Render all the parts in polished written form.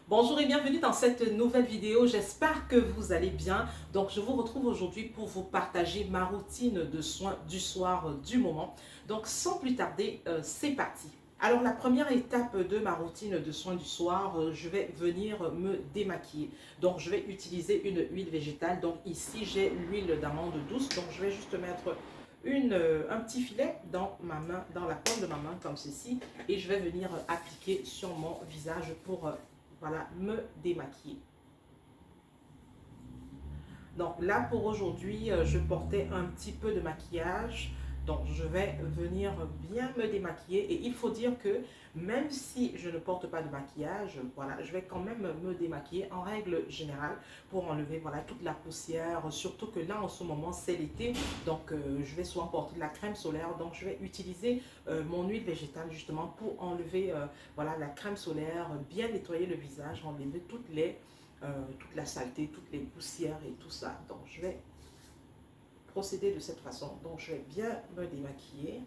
Bonjour et bienvenue dans cette nouvelle vidéo, j'espère que vous allez bien. Donc je vous retrouve aujourd'hui pour vous partager ma routine de soins du soir du moment. Donc sans plus tarder, c'est parti. Alors la première étape de ma routine de soins du soir, je vais venir me démaquiller. Donc je vais utiliser une huile végétale. Donc ici j'ai l'huile d'amande douce. Donc je vais juste mettre un petit filet dans ma main, dans la paume de ma main comme ceci. Et je vais venir appliquer sur mon visage pour voilà, me démaquiller. Donc là pour aujourd'hui, je portais un petit peu de maquillage. Donc je vais venir bien me démaquiller. Et il faut dire que même si je ne porte pas de maquillage, voilà, je vais quand même me démaquiller en règle générale pour enlever voilà, toute la poussière. Surtout que là en ce moment c'est l'été. Donc je vais souvent porter de la crème solaire. Donc je vais utiliser mon huile végétale justement pour enlever voilà, la crème solaire, bien nettoyer le visage, enlever toute la saleté, toutes les poussières et tout ça. Donc je vais procéder de cette façon. Donc je vais bien me démaquiller.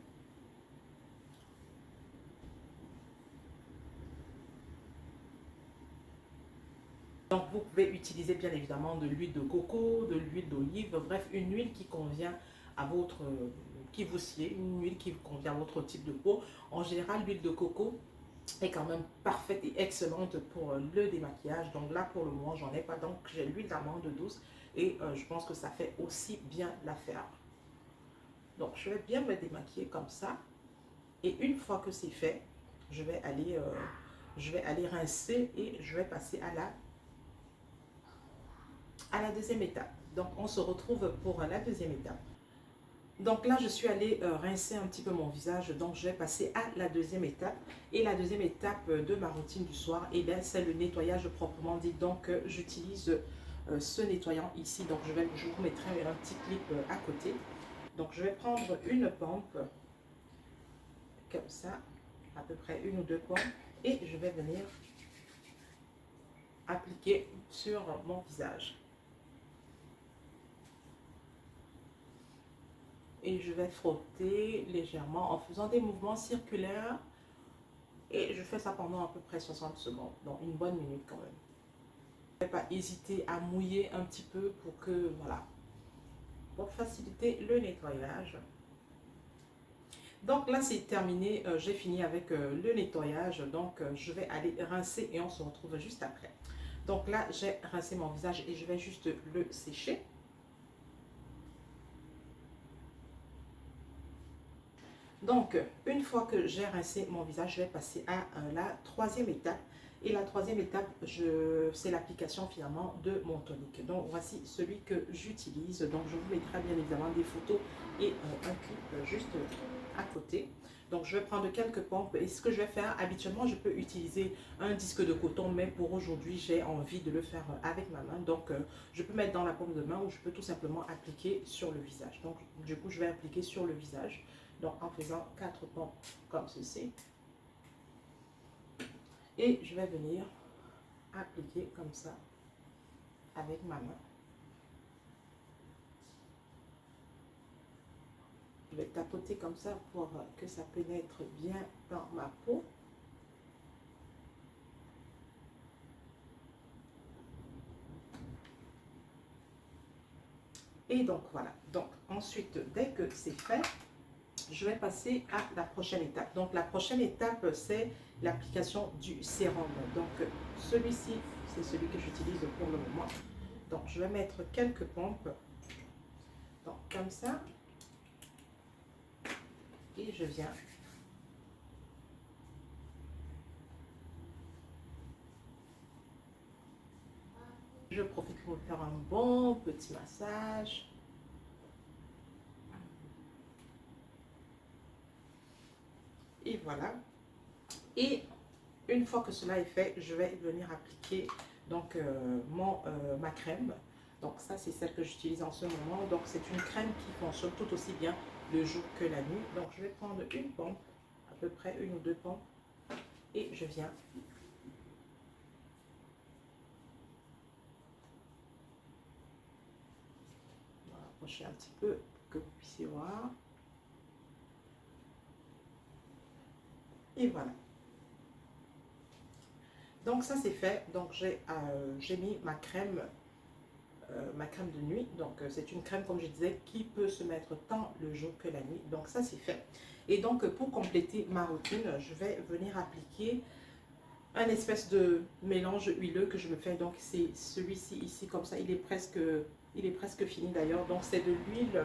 Donc vous pouvez utiliser bien évidemment de l'huile de coco, de l'huile d'olive, bref une huile qui convient à votre, qui vous sied, une huile qui convient à votre type de peau. En général l'huile de coco est quand même parfaite et excellente pour le démaquillage. Donc là pour le moment j'en ai pas, donc j'ai l'huile d'amande douce et je pense que ça fait aussi bien l'affaire. Donc je vais bien me démaquiller comme ça. Et une fois que c'est fait, je vais aller rincer et je vais passer à la deuxième étape. Donc on se retrouve pour la deuxième étape. Donc là, je suis allée rincer un petit peu mon visage, donc je vais passer à la deuxième étape. Et la deuxième étape de ma routine du soir, et bien, c'est le nettoyage proprement dit. Donc j'utilise ce nettoyant ici, donc je vous mettrai un petit clip à côté. Donc je vais prendre une pompe, comme ça, à peu près une ou deux pompes, et je vais venir appliquer sur mon visage. Et je vais frotter légèrement en faisant des mouvements circulaires. Et je fais ça pendant à peu près 60 secondes, donc une bonne minute quand même. Ne pas hésiter à mouiller un petit peu pour que, voilà, pour faciliter le nettoyage. Donc là, c'est terminé, j'ai fini avec le nettoyage. Donc, je vais aller rincer et on se retrouve juste après. Donc là, j'ai rincé mon visage et je vais juste le sécher. Donc, une fois que j'ai rincé mon visage, je vais passer à la troisième étape. Et la troisième étape, c'est l'application finalement de mon tonique. Donc, voici celui que j'utilise. Donc, je vous mettrai bien évidemment des photos et un clip juste à côté. Donc, je vais prendre quelques pompes. Et ce que je vais faire, habituellement, je peux utiliser un disque de coton. Mais pour aujourd'hui, j'ai envie de le faire avec ma main. Donc, je peux mettre dans la paume de main ou je peux tout simplement appliquer sur le visage. Donc, du coup, je vais appliquer sur le visage. Donc, en faisant 4 pompes comme ceci. Et je vais venir appliquer comme ça avec ma main. Je vais tapoter comme ça pour que ça pénètre bien dans ma peau. Et donc, voilà. Donc, ensuite, dès que c'est fait, je vais passer à la prochaine étape. Donc, la prochaine étape, c'est l'application du sérum. Donc, celui-ci, c'est celui que j'utilise pour le moment. Donc, je vais mettre quelques pompes. Donc, comme ça. Et je viens je profite pour faire un bon petit massage. Et voilà. Et une fois que cela est fait, je vais venir appliquer donc ma crème. Donc ça, c'est celle que j'utilise en ce moment. Donc c'est une crème qui fonctionne tout aussi bien le jour que la nuit. Donc je vais prendre une pompe, à peu près une ou deux pompes. Et je viens rapprocher un petit peu pour que vous puissiez voir. Et voilà. Donc ça c'est fait. Donc j'ai mis ma crème de nuit. Donc c'est une crème, comme je disais, qui peut se mettre tant le jour que la nuit. Donc ça c'est fait. Et donc pour compléter ma routine, je vais venir appliquer un espèce de mélange huileux que je me fais. Donc c'est celui-ci ici, comme ça, il est presque fini d'ailleurs. Donc c'est de l'huile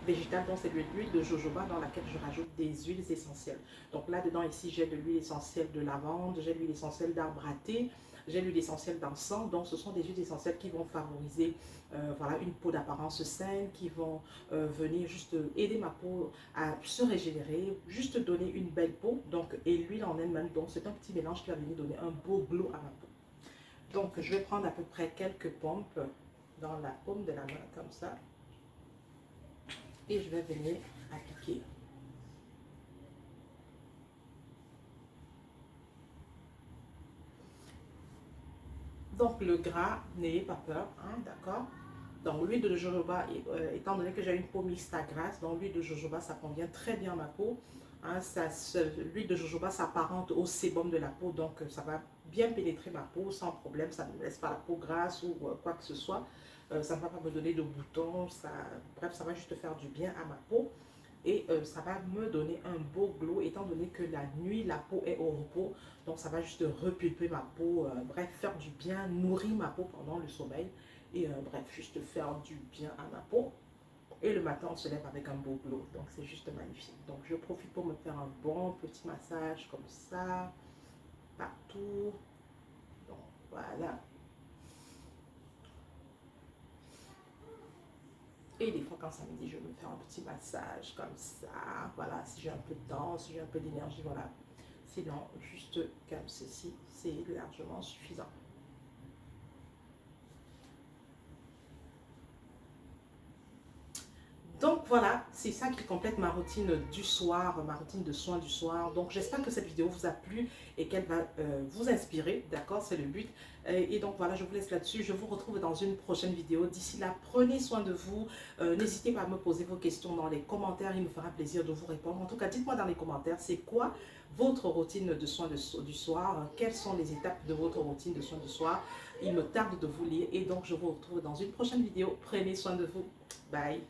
végétale, donc c'est de l'huile de jojoba dans laquelle je rajoute des huiles essentielles. Donc là-dedans ici, j'ai de l'huile essentielle de lavande, j'ai de l'huile essentielle d'arbre à thé, j'ai l'huile essentielle d'encens. Donc ce sont des huiles essentielles qui vont favoriser voilà, une peau d'apparence saine, qui vont venir juste aider ma peau à se régénérer, juste donner une belle peau. Donc, et l'huile en elle-même, donc c'est un petit mélange qui va venir donner un beau glow à ma peau. Donc, je vais prendre à peu près quelques pompes dans la paume de la main, comme ça. Et je vais venir appliquer. Donc, le gras, n'ayez pas peur, hein, d'accord? Donc, l'huile de jojoba, étant donné que j'ai une peau mixte à grasse, donc l'huile de jojoba, ça convient très bien à ma peau. Hein, l'huile de jojoba s'apparente au sébum de la peau, donc ça va bien pénétrer ma peau sans problème. Ça ne me laisse pas la peau grasse ou quoi que ce soit. Ça ne va pas me donner de boutons. Bref, ça va juste faire du bien à ma peau. Et ça va me donner un beau glow, étant donné que la nuit, la peau est au repos. Donc, ça va juste repulper ma peau. Bref, faire du bien, nourrir ma peau pendant le sommeil. Et bref, juste faire du bien à ma peau. Et le matin, on se lève avec un beau glow. Donc, c'est juste magnifique. Donc, je profite pour me faire un bon petit massage comme ça, partout. Donc, voilà. Et des fois, quand ça me dit, je vais me faire un petit massage comme ça. Voilà, si j'ai un peu de temps, si j'ai un peu d'énergie, voilà. Sinon, juste comme ceci, c'est largement suffisant. Donc voilà, c'est ça qui complète ma routine du soir, ma routine de soins du soir. Donc j'espère que cette vidéo vous a plu et qu'elle va vous inspirer, d'accord? C'est le but. Et donc voilà, je vous laisse là-dessus. Je vous retrouve dans une prochaine vidéo. D'ici là, prenez soin de vous. N'hésitez pas à me poser vos questions dans les commentaires. Il me fera plaisir de vous répondre. En tout cas, dites-moi dans les commentaires, c'est quoi votre routine de soins du soir? Quelles sont les étapes de votre routine de soins du soir? Il me tarde de vous lire et donc je vous retrouve dans une prochaine vidéo. Prenez soin de vous. Bye.